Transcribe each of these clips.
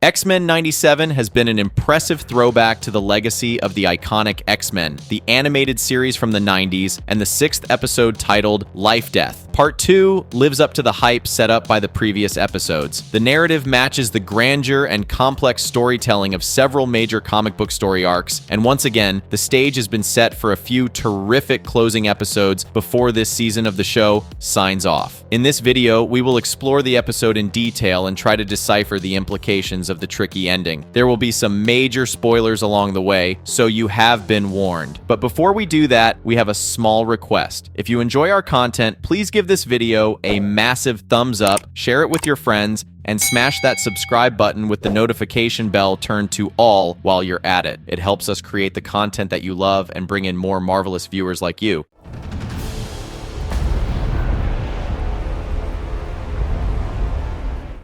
X-Men 97 has been an impressive throwback to the legacy of the iconic X-Men, the animated series from the 90s, and the 6th episode titled Life Death. Part 2 lives up to the hype set up by the previous episodes. The narrative matches the grandeur and complex storytelling of several major comic book story arcs, and once again, the stage has been set for a few terrific closing episodes before this season of the show signs off. In this video, we will explore the episode in detail and try to decipher the implications of the tricky ending. There will be some major spoilers along the way, so you have been warned. But before we do that, we have a small request. If you enjoy our content, please give this video a massive thumbs up, share it with your friends, and smash that subscribe button with the notification bell turned to all while you're at it. It helps us create the content that you love and bring in more marvelous viewers like you.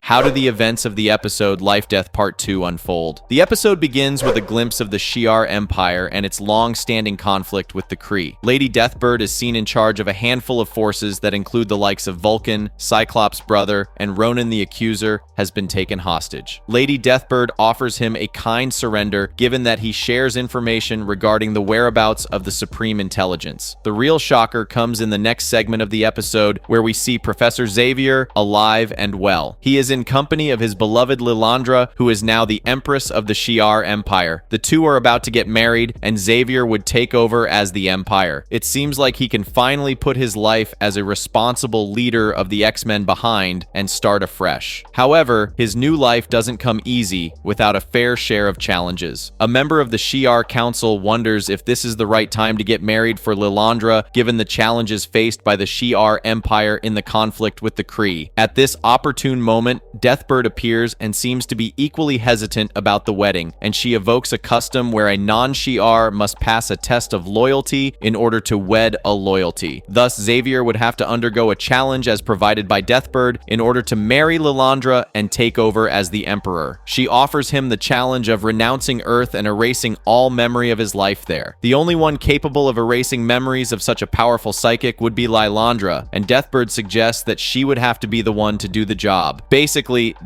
How do the events of the episode Life Death Part 2 unfold? The episode begins with a glimpse of the Shi'ar Empire and its long-standing conflict with the Kree. Lady Deathbird is seen in charge of a handful of forces that include the likes of Vulcan, Cyclops' brother, and Ronan the Accuser has been taken hostage. Lady Deathbird offers him a kind surrender given that he shares information regarding the whereabouts of the Supreme Intelligence. The real shocker comes in the next segment of the episode where we see Professor Xavier alive and well. He is in company of his beloved Lilandra, who is now the Empress of the Shi'ar Empire. The two are about to get married, and Xavier would take over as the Empire. It seems like he can finally put his life as a responsible leader of the X-Men behind and start afresh. However, his new life doesn't come easy without a fair share of challenges. A member of the Shi'ar Council wonders if this is the right time to get married for Lilandra, given the challenges faced by the Shi'ar Empire in the conflict with the Kree. At this opportune moment, Deathbird appears and seems to be equally hesitant about the wedding, and she evokes a custom where a non-Shi'ar must pass a test of loyalty in order to wed a loyalty. Thus, Xavier would have to undergo a challenge as provided by Deathbird in order to marry Lilandra and take over as the Emperor. She offers him the challenge of renouncing Earth and erasing all memory of his life there. The only one capable of erasing memories of such a powerful psychic would be Lilandra, and Deathbird suggests that she would have to be the one to do the job. Basically,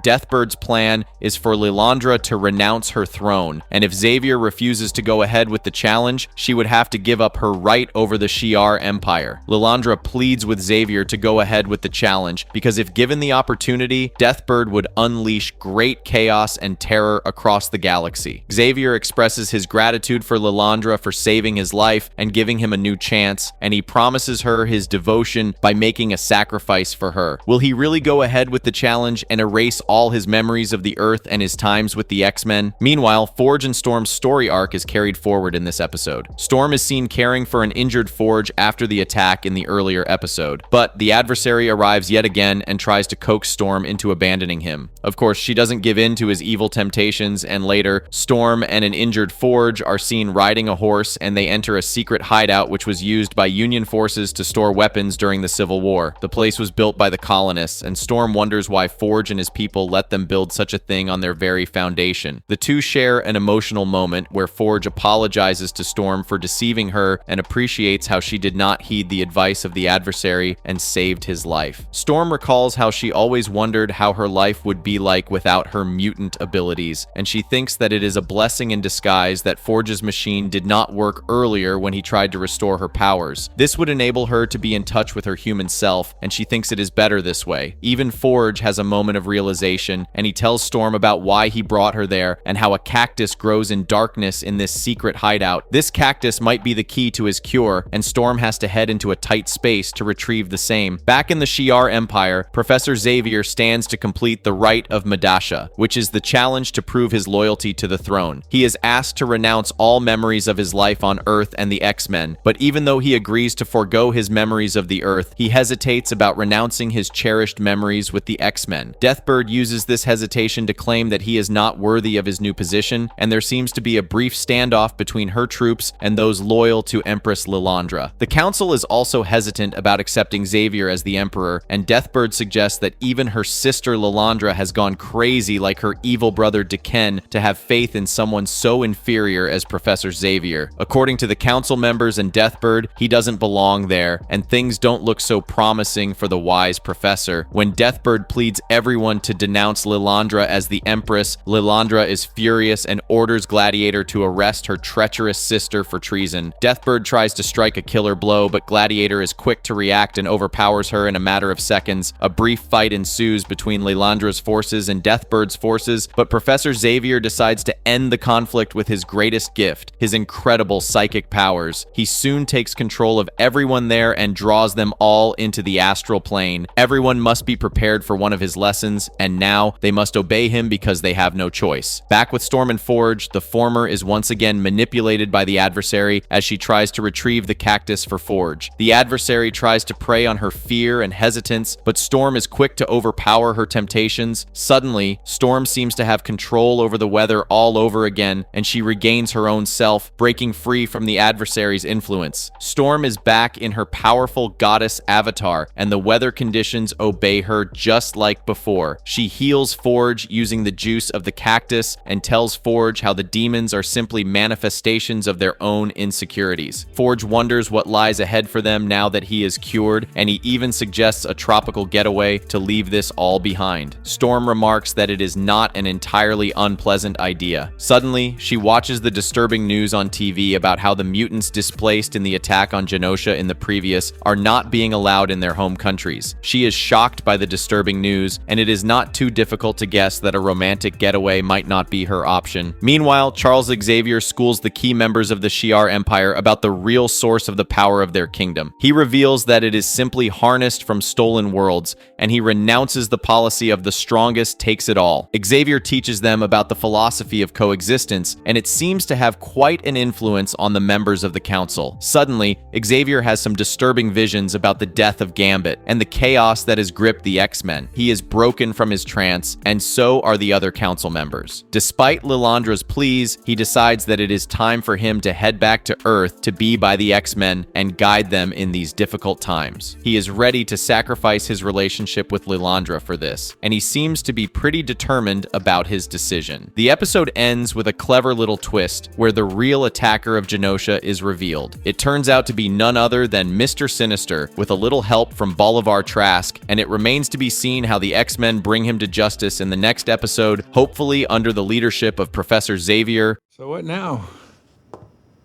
Deathbird's plan is for Lilandra to renounce her throne, and if Xavier refuses to go ahead with the challenge, she would have to give up her right over the Shi'ar Empire. Lilandra pleads with Xavier to go ahead with the challenge, because if given the opportunity, Deathbird would unleash great chaos and terror across the galaxy. Xavier expresses his gratitude for Lilandra for saving his life and giving him a new chance, and he promises her his devotion by making a sacrifice for her. Will he really go ahead with the challenge and erase all his memories of the Earth and his times with the X-Men? Meanwhile, Forge and Storm's story arc is carried forward in this episode. Storm is seen caring for an injured Forge after the attack in the earlier episode, but the adversary arrives yet again and tries to coax Storm into abandoning him. Of course, she doesn't give in to his evil temptations, and later, Storm and an injured Forge are seen riding a horse, and they enter a secret hideout which was used by Union forces to store weapons during the Civil War. The place was built by the colonists, and Storm wonders why Forge and his people let them build such a thing on their very foundation. The two share an emotional moment where Forge apologizes to Storm for deceiving her and appreciates how she did not heed the advice of the adversary and saved his life. Storm recalls how she always wondered how her life would be like without her mutant abilities, and she thinks that it is a blessing in disguise that Forge's machine did not work earlier when he tried to restore her powers. This would enable her to be in touch with her human self, and she thinks it is better this way. Even Forge has a moment of realization, and he tells Storm about why he brought her there and how a cactus grows in darkness in this secret hideout. This cactus might be the key to his cure, and Storm has to head into a tight space to retrieve the same. Back in the Shi'ar Empire, Professor Xavier stands to complete the Rite of Madasha, which is the challenge to prove his loyalty to the throne. He is asked to renounce all memories of his life on Earth and the X-Men, but even though he agrees to forego his memories of the Earth, he hesitates about renouncing his cherished memories with the X-Men. Deathbird uses this hesitation to claim that he is not worthy of his new position, and there seems to be a brief standoff between her troops and those loyal to Empress Lilandra. The Council is also hesitant about accepting Xavier as the Emperor, and Deathbird suggests that even her sister Lilandra has gone crazy like her evil brother D'Ken to have faith in someone so inferior as Professor Xavier. According to the Council members and Deathbird, he doesn't belong there, and things don't look so promising for the wise professor. When Deathbird pleads everyone everyone to denounce Lilandra as the Empress. Lilandra is furious and orders Gladiator to arrest her treacherous sister for treason. Deathbird tries to strike a killer blow, but Gladiator is quick to react and overpowers her in a matter of seconds. A brief fight ensues between Lilandra's forces and Deathbird's forces, but Professor Xavier decides to end the conflict with his greatest gift, his incredible psychic powers. He soon takes control of everyone there and draws them all into the astral plane. Everyone must be prepared for one of his lessons, and now they must obey him because they have no choice. Back with Storm and Forge, the former is once again manipulated by the adversary as she tries to retrieve the cactus for Forge. The adversary tries to prey on her fear and hesitance, but Storm is quick to overpower her temptations. Suddenly, Storm seems to have control over the weather all over again, and she regains her own self, breaking free from the adversary's influence. Storm is back in her powerful goddess avatar, and the weather conditions obey her just like before. She heals Forge using the juice of the cactus and tells Forge how the demons are simply manifestations of their own insecurities. Forge wonders what lies ahead for them now that he is cured, and he even suggests a tropical getaway to leave this all behind. Storm remarks that it is not an entirely unpleasant idea. Suddenly, she watches the disturbing news on TV about how the mutants displaced in the attack on Genosha in the previous are not being allowed in their home countries. She is shocked by the disturbing news, and it is not too difficult to guess that a romantic getaway might not be her option. Meanwhile, Charles Xavier schools the key members of the Shi'ar Empire about the real source of the power of their kingdom. He reveals that it is simply harnessed from stolen worlds, and he renounces the policy of the strongest takes it all. Xavier teaches them about the philosophy of coexistence, and it seems to have quite an influence on the members of the council. Suddenly, Xavier has some disturbing visions about the death of Gambit and the chaos that has gripped the X-Men. He is broken from his trance, and so are the other council members. Despite Lilandra's pleas, he decides that it is time for him to head back to Earth to be by the X-Men and guide them in these difficult times. He is ready to sacrifice his relationship with Lilandra for this, and he seems to be pretty determined about his decision. The episode ends with a clever little twist where the real attacker of Genosha is revealed. It turns out to be none other than Mr. Sinister, with a little help from Bolivar Trask, and it remains to be seen how the X-Men bring him to justice in the next episode, hopefully under the leadership of Professor Xavier. So what now?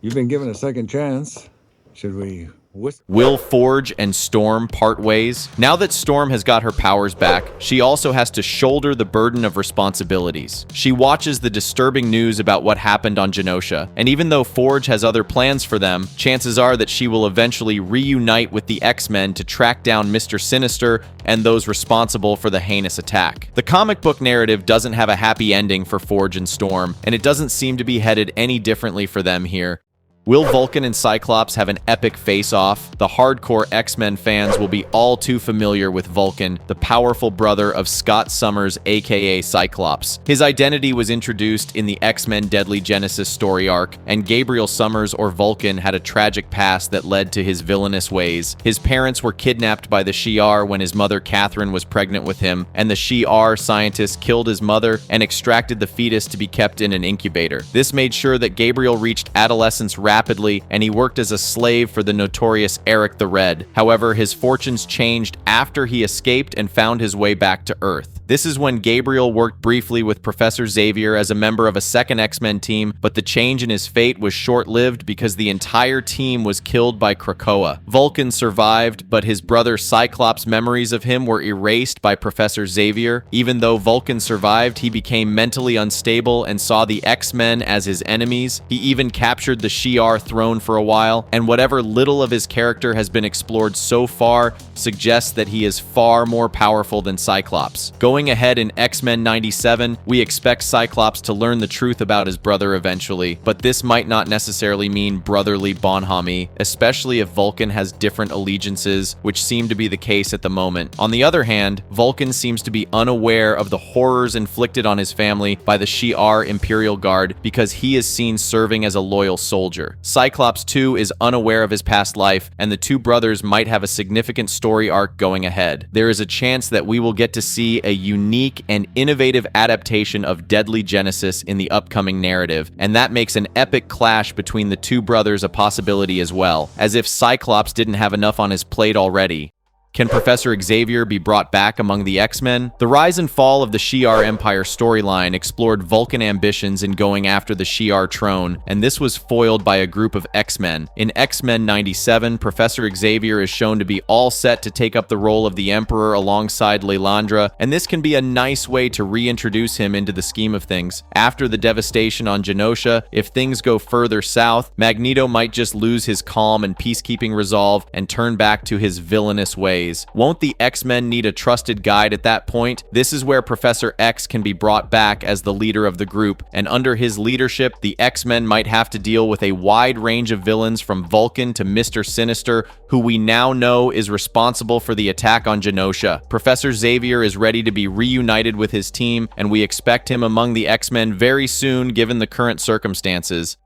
You've been given a second chance. Should we Will Forge and Storm part ways? Now that Storm has got her powers back, she also has to shoulder the burden of responsibilities. She watches the disturbing news about what happened on Genosha, and even though Forge has other plans for them, chances are that she will eventually reunite with the X-Men to track down Mr. Sinister and those responsible for the heinous attack. The comic book narrative doesn't have a happy ending for Forge and Storm, and it doesn't seem to be headed any differently for them here. Will Vulcan and Cyclops have an epic face-off? The hardcore X-Men fans will be all too familiar with Vulcan, the powerful brother of Scott Summers aka Cyclops. His identity was introduced in the X-Men Deadly Genesis story arc, and Gabriel Summers, or Vulcan, had a tragic past that led to his villainous ways. His parents were kidnapped by the Shi'ar when his mother Catherine was pregnant with him, and the Shi'ar scientists killed his mother and extracted the fetus to be kept in an incubator. This made sure that Gabriel reached adolescence rapidly, and he worked as a slave for the notorious Eric the Red. However, his fortunes changed after he escaped and found his way back to Earth. This is when Gabriel worked briefly with Professor Xavier as a member of a second X-Men team, but the change in his fate was short-lived because the entire team was killed by Krakoa. Vulcan survived, but his brother Cyclops' memories of him were erased by Professor Xavier. Even though Vulcan survived, he became mentally unstable and saw the X-Men as his enemies. He even captured the Shi'ar throne for a while, and whatever little of his character has been explored so far suggests that he is far more powerful than Cyclops. Going ahead in X-Men 97, we expect Cyclops to learn the truth about his brother eventually, but this might not necessarily mean brotherly bonhomie, especially if Vulcan has different allegiances, which seem to be the case at the moment. On the other hand, Vulcan seems to be unaware of the horrors inflicted on his family by the Shi'ar Imperial Guard because he is seen serving as a loyal soldier. Cyclops too is unaware of his past life, and the two brothers might have a significant story arc going ahead. There is a chance that we will get to see a unique and innovative adaptation of Deadly Genesis in the upcoming narrative, and that makes an epic clash between the two brothers a possibility as well, as if Cyclops didn't have enough on his plate already. Can Professor Xavier be brought back among the X-Men? The rise and fall of the Shi'ar Empire storyline explored Vulcan ambitions in going after the Shi'ar throne, and this was foiled by a group of X-Men. In X-Men 97, Professor Xavier is shown to be all set to take up the role of the Emperor alongside Lilandra, and this can be a nice way to reintroduce him into the scheme of things. After the devastation on Genosha, if things go further south, Magneto might just lose his calm and peacekeeping resolve and turn back to his villainous ways. Won't the X-Men need a trusted guide at that point? This is where Professor X can be brought back as the leader of the group, and under his leadership, the X-Men might have to deal with a wide range of villains from Vulcan to Mr. Sinister, who we now know is responsible for the attack on Genosha. Professor Xavier is ready to be reunited with his team, and we expect him among the X-Men very soon given the current circumstances.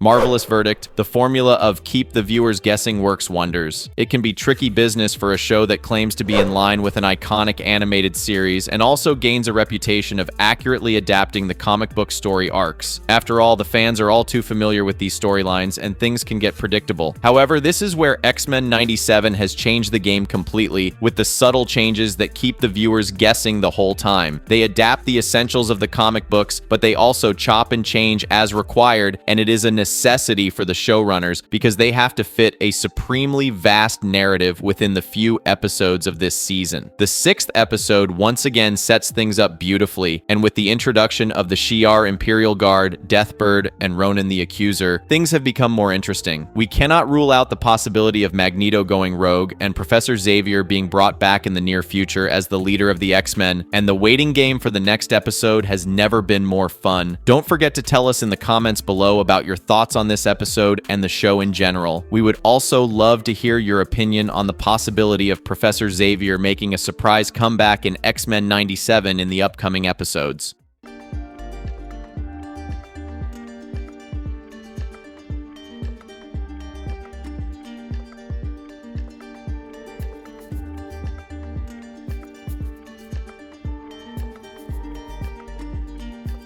Marvelous verdict. The formula of keep the viewers guessing works wonders. It can be tricky business for a show that claims to be in line with an iconic animated series and also gains a reputation of accurately adapting the comic book story arcs. After all, the fans are all too familiar with these storylines and things can get predictable. However, this is where X-Men 97 has changed the game completely with the subtle changes that keep the viewers guessing the whole time. They adapt the essentials of the comic books, but they also chop and change as required, and it is a necessity for the showrunners because they have to fit a supremely vast narrative within the few episodes of this season. The 6th episode once again sets things up beautifully, and with the introduction of the Shi'ar Imperial Guard, Deathbird, and Ronan the Accuser, things have become more interesting. We cannot rule out the possibility of Magneto going rogue and Professor Xavier being brought back in the near future as the leader of the X-Men, and the waiting game for the next episode has never been more fun. Don't forget to tell us in the comments below about your thoughts on this episode and the show in general. We would also love to hear your opinion on the possibility of Professor Xavier making a surprise comeback in X-Men 97 in the upcoming episodes.